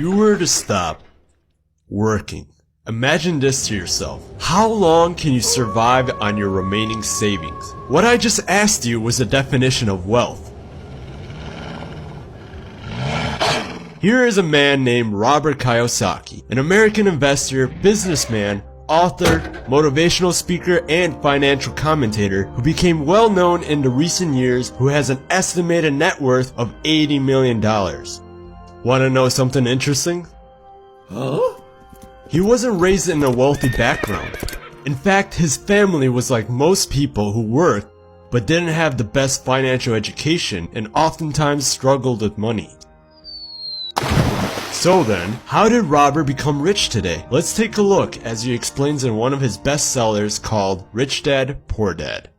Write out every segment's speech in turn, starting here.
you were to stop working, imagine this to yourself. How long can you survive on your remaining savings? What I just asked you was the definition of wealth. Here is a man named Robert Kiyosaki, an American investor, businessman, author, motivational speaker, and financial commentator who became well known in the recent years, who has an estimated net worth of $80 million. Want to know something interesting? Huh? He wasn't raised in a wealthy background. In fact, his family was like most people who worked but didn't have the best financial education and oftentimes struggled with money. So then, how did Robert become rich today? Let's take a look as he explains in one of his bestsellers called Rich Dad, Poor Dad.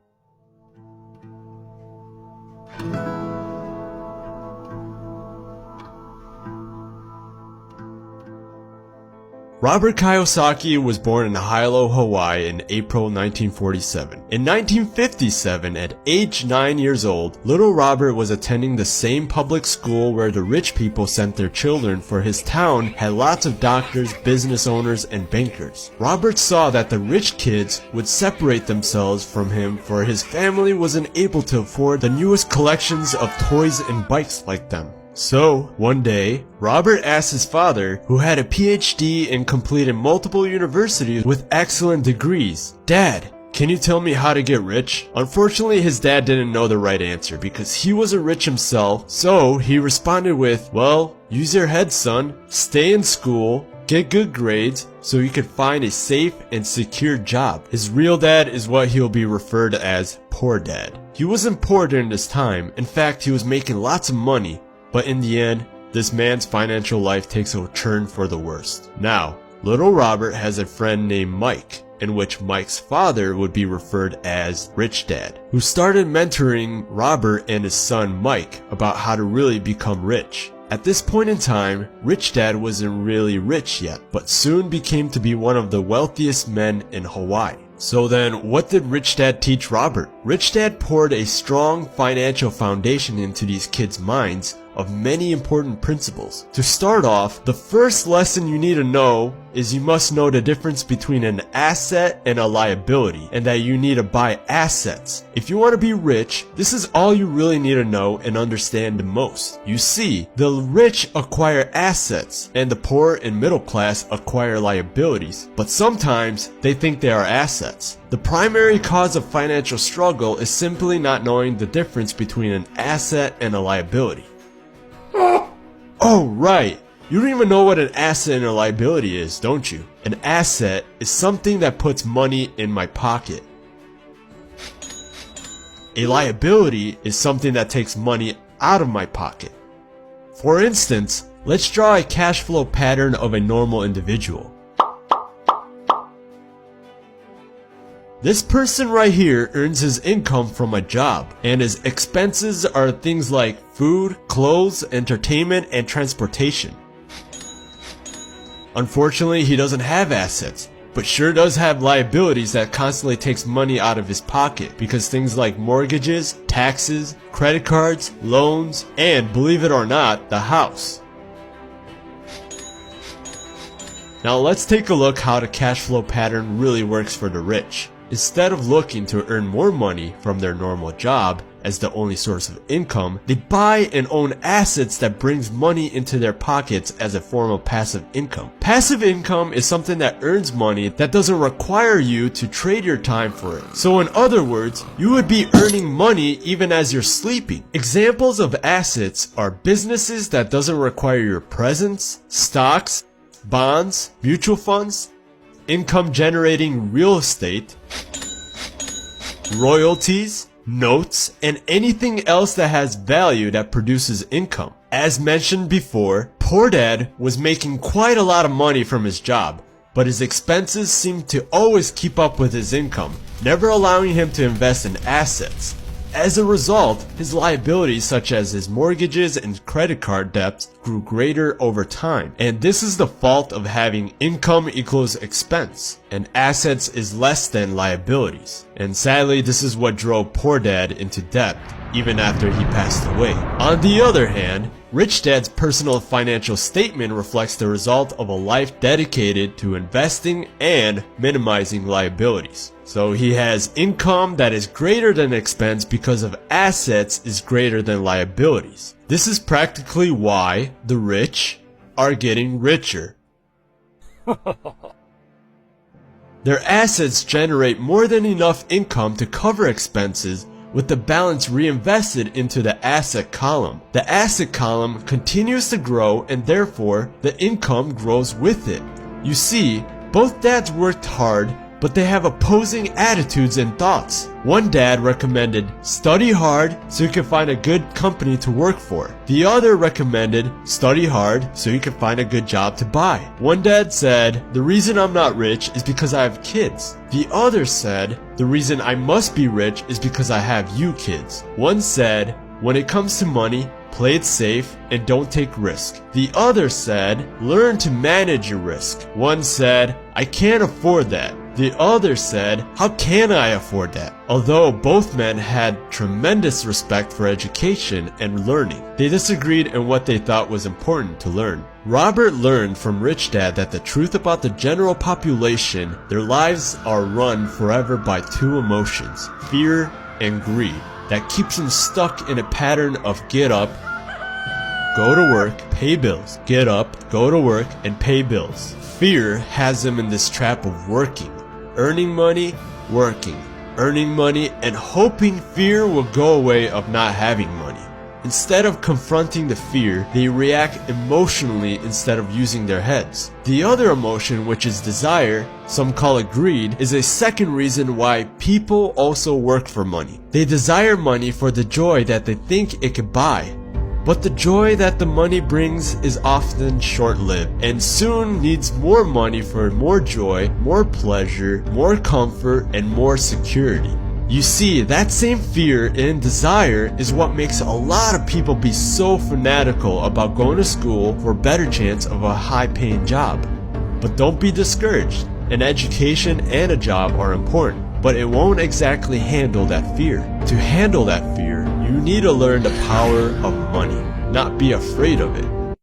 Robert Kiyosaki was born in Hilo, Hawaii in April 1947. In 1957, at age 9 years old, little Robert was attending the same public school where the rich people sent their children, for his town had lots of doctors, business owners, and bankers. Robert saw that the rich kids would separate themselves from him, for his family wasn't able to afford the newest collections of toys and bikes like them. So, one day, Robert asked his father, who had a PhD and completed multiple universities with excellent degrees, "Dad, can you tell me how to get rich?" Unfortunately, his dad didn't know the right answer because he wasn't rich himself, so he responded with, "Well, use your head, son. Stay in school, get good grades, so you can find a safe and secure job." His real dad is what he'll be referred as Poor Dad. He wasn't poor during this time. In fact, he was making lots of money. But in the end, this man's financial life takes a turn for the worst. Now, little Robert has a friend named Mike, in which Mike's father would be referred as Rich Dad, who started mentoring Robert and his son Mike about how to really become rich. At this point in time, Rich Dad wasn't really rich yet, but soon became to be one of the wealthiest men in Hawaii. So then, what did Rich Dad teach Robert? Rich Dad poured a strong financial foundation into these kids' minds of many important principles. To start off, the first lesson you need to know is you must know the difference between an asset and a liability, and that you need to buy assets. If you want to be rich, this is all you really need to know and understand the most. You see, the rich acquire assets, and the poor and middle class acquire liabilities, but sometimes they think they are assets. The primary cause of financial struggle is simply not knowing the difference between an asset and a liability. Oh, right. You don't even know what an asset and a liability is, don't you? An asset is something that puts money in my pocket. A liability is something that takes money out of my pocket. For instance, let's draw a cash flow pattern of a normal individual. This person right here earns his income from a job, and his expenses are things like food, clothes, entertainment, and transportation. Unfortunately, he doesn't have assets, but sure does have liabilities that constantly takes money out of his pocket, because things like mortgages, taxes, credit cards, loans, and believe it or not, the house. Now let's take a look how the cash flow pattern really works for the rich. Instead of looking to earn more money from their normal job as the only source of income, they buy and own assets that brings money into their pockets as a form of passive income. Passive income is something that earns money that doesn't require you to trade your time for it. So in other words, you would be earning money even as you're sleeping. Examples of assets are businesses that doesn't require your presence, stocks, bonds, mutual funds, income generating real estate, royalties, notes, and anything else that has value that produces income. As mentioned before, Poor Dad was making quite a lot of money from his job, but his expenses seemed to always keep up with his income, never allowing him to invest in assets. As a result, his liabilities such as his mortgages and credit card debts grew greater over time. And this is the fault of having income equals expense, and assets is less than liabilities. And sadly, this is what drove Poor Dad into debt. even after he passed away. On the other hand, Rich Dad's personal financial statement reflects the result of a life dedicated to investing and minimizing liabilities. So he has income that is greater than expense because of assets is greater than liabilities. This is practically why the rich are getting richer. Their assets generate more than enough income to cover expenses, with the balance reinvested into the asset column. The asset column continues to grow, and therefore the income grows with it. You see, both dads worked hard, but they have opposing attitudes and thoughts. One dad recommended study hard so you can find a good company to work for. The other recommended study hard so you can find a good job to buy. One dad said, the reason I'm not rich is because I have kids. The other said, the reason I must be rich is because I have you kids. One said, when it comes to money, play it safe and don't take risk. The other said, learn to manage your risk. One said, I can't afford that. The other said, how can I afford that? Although both men had tremendous respect for education and learning, they disagreed in what they thought was important to learn. Robert learned from Rich Dad that the truth about the general population, their lives are run forever by two emotions, fear and greed, that keeps them stuck in a pattern of get up, go to work, pay bills, get up, go to work, and pay bills. Fear has them in this trap of working, earning money, working, earning money, and hoping fear will go away of not having money. Instead of confronting the fear, they react emotionally instead of using their heads. The other emotion, which is desire, some call it greed, is a second reason why people also work for money. They desire money for the joy that they think it could buy. But the joy that the money brings is often short-lived and soon needs more money for more joy, more pleasure, more comfort, and more security. You see, that same fear and desire is what makes a lot of people be so fanatical about going to school for a better chance of a high-paying job. But don't be discouraged. An education and a job are important, but it won't exactly handle that fear. To handle that fear, you need to learn the power of money, not be afraid of it.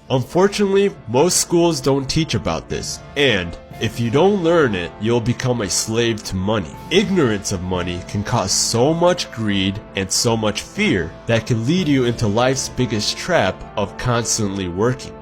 Unfortunately, most schools don't teach about this, and if you don't learn it, you'll become a slave to money. Ignorance of money can cause so much greed and so much fear that can lead you into life's biggest trap of constantly working.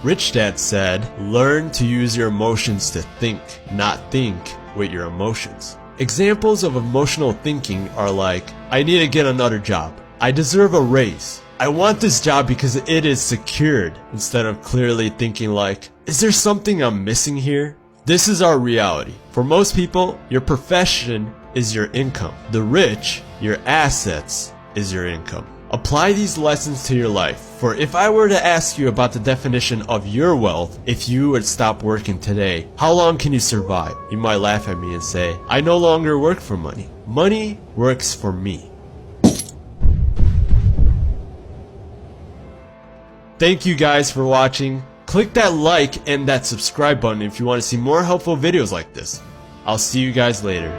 Rich Dad said, learn to use your emotions to think, not think with your emotions. Examples of emotional thinking are like, I need to get another job. I deserve a raise. I want this job because it is secured, instead of clearly thinking like, is there something I'm missing here? This is our reality. For most people, your profession is your income. The rich, your assets is your income. Apply these lessons to your life, for if I were to ask you about the definition of your wealth, if you would stop working today, how long can you survive? You might laugh at me and say, I no longer work for money. Money works for me. Thank you guys for watching. Click that like and that subscribe button if you want to see more helpful videos like this. I'll see you guys later.